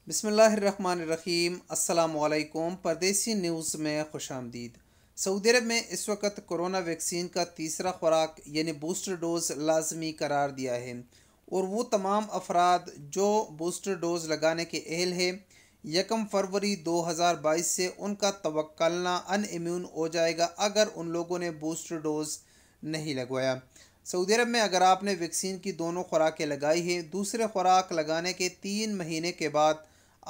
बिस्मिल्लाहिर्रहमानिर्रहीम। अस्सलामुअलैकुम। परदेसी न्यूज़ में खुशामदीद। सऊदी अरब में इस वक्त कोरोना वैक्सीन का तीसरा खुराक यानी बूस्टर डोज़ लाजमी करार दिया है और वो तमाम अफराद जो बूस्टर डोज़ लगाने के अहल है 1 फरवरी 2022 से उनका तवक्कलना अनइम्यून हो जाएगा अगर उन लोगों ने बूस्टर डोज़ नहीं लगवाया। सऊदी अरब में अगर आपने वैक्सीन की दोनों खुराकें लगाई हैं, दूसरे खुराक लगाने के 3 महीने के बाद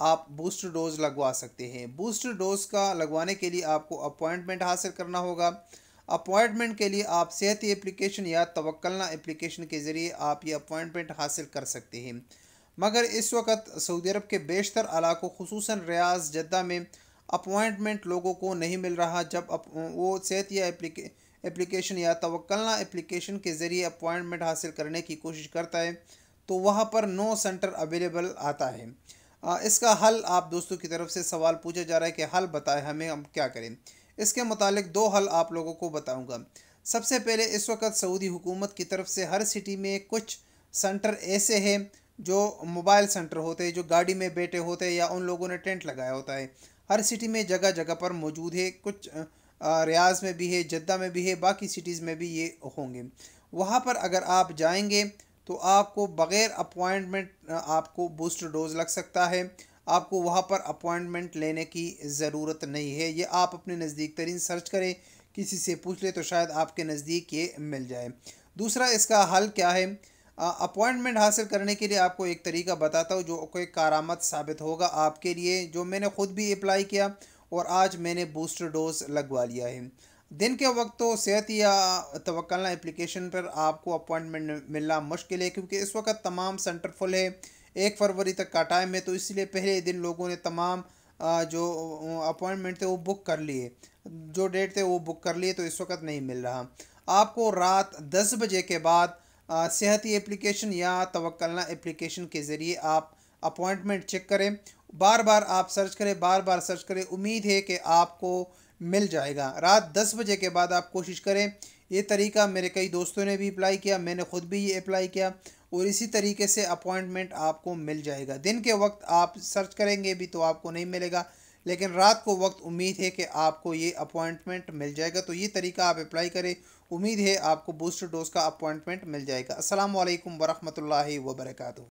आप बूस्टर डोज़ लगवा सकते हैं। बूस्टर डोज़ का लगवाने के लिए आपको अपॉइंटमेंट हासिल करना होगा। अपॉइंटमेंट के लिए आप सेहती एप्लीकेशन या तवक्कलना एप्लीकेशन के ज़रिए आप ये अपॉइंटमेंट हासिल कर सकते हैं। मगर इस वक्त सऊदी अरब के बेशतर इलाकों खुसूसन रियाज़ जद्दा में अपॉइंटमेंट लोगों को नहीं मिल रहा। जब वो सेहत या एप्लीकेशन या तवक्कलना एप्लीकेशन के ज़रिए अपॉइंटमेंट हासिल करने की कोशिश करता है तो वहाँ पर नो सेंटर अवेलेबल आता है। इसका हल आप दोस्तों की तरफ से सवाल पूछा जा रहा है कि हल बताएं हमें, हम क्या करें। इसके मुतालिक दो हल आप लोगों को बताऊंगा। सबसे पहले इस वक्त सऊदी हुकूमत की तरफ से हर सिटी में कुछ सेंटर ऐसे हैं जो मोबाइल सेंटर होते हैं, जो गाड़ी में बैठे होते हैं या उन लोगों ने टेंट लगाया होता है। हर सिटी में जगह जगह पर मौजूद है। कुछ रियाज में भी है, जद्दा में भी है, बाकी सिटीज़ में भी ये होंगे। वहाँ पर अगर आप जाएंगे तो आपको बग़ैर अपॉइंटमेंट आपको बूस्टर डोज़ लग सकता है। आपको वहाँ पर अपॉइंटमेंट लेने की ज़रूरत नहीं है। ये आप अपने नज़दीक तरीन सर्च करें, किसी से पूछ ले तो शायद आपके नज़दीक ये मिल जाए। दूसरा इसका हल क्या है, अपॉइंटमेंट हासिल करने के लिए आपको एक तरीका बताता हूँ जो कोई कारामद साबित होगा आपके लिए, जो मैंने ख़ुद भी अप्लाई किया और आज मैंने बूस्टर डोज़ लगवा लिया है। दिन के वक्त तो सेहत या तवक्कलना एप्लीकेशन पर आपको अपॉइंटमेंट मिलना मुश्किल है क्योंकि इस वक्त तमाम सेंटर फुल है। 1 फरवरी तक का टाइम है तो इसलिए पहले दिन लोगों ने तमाम जो अपॉइंटमेंट थे वो बुक कर लिए, जो डेट थे वो बुक कर लिए, तो इस वक्त नहीं मिल रहा। आपको रात 10 बजे के बाद सेहती एप्लीकेशन या तवक्कलना एप्लीकेशन के ज़रिए आप अपॉइंटमेंट चेक करें। बार बार आप सर्च करें, बार बार सर्च करें, उम्मीद है कि आपको मिल जाएगा। रात 10 बजे के बाद आप कोशिश करें। ये तरीका मेरे कई दोस्तों ने भी अप्लाई किया, मैंने ख़ुद भी ये अप्लाई किया और इसी तरीके से अपॉइंटमेंट आपको मिल जाएगा। दिन के वक्त आप सर्च करेंगे भी तो आपको नहीं मिलेगा, लेकिन रात को वक्त उम्मीद है कि आपको ये अपॉइंटमेंट मिल जाएगा। तो ये तरीका आप अप्लाई करें, उम्मीद है आपको बूस्टर डोज़ का अपॉइंटमेंट मिल जाएगा। अस्सलामु अलैकुम वरहमतुल्लाहि वबरकातुहू।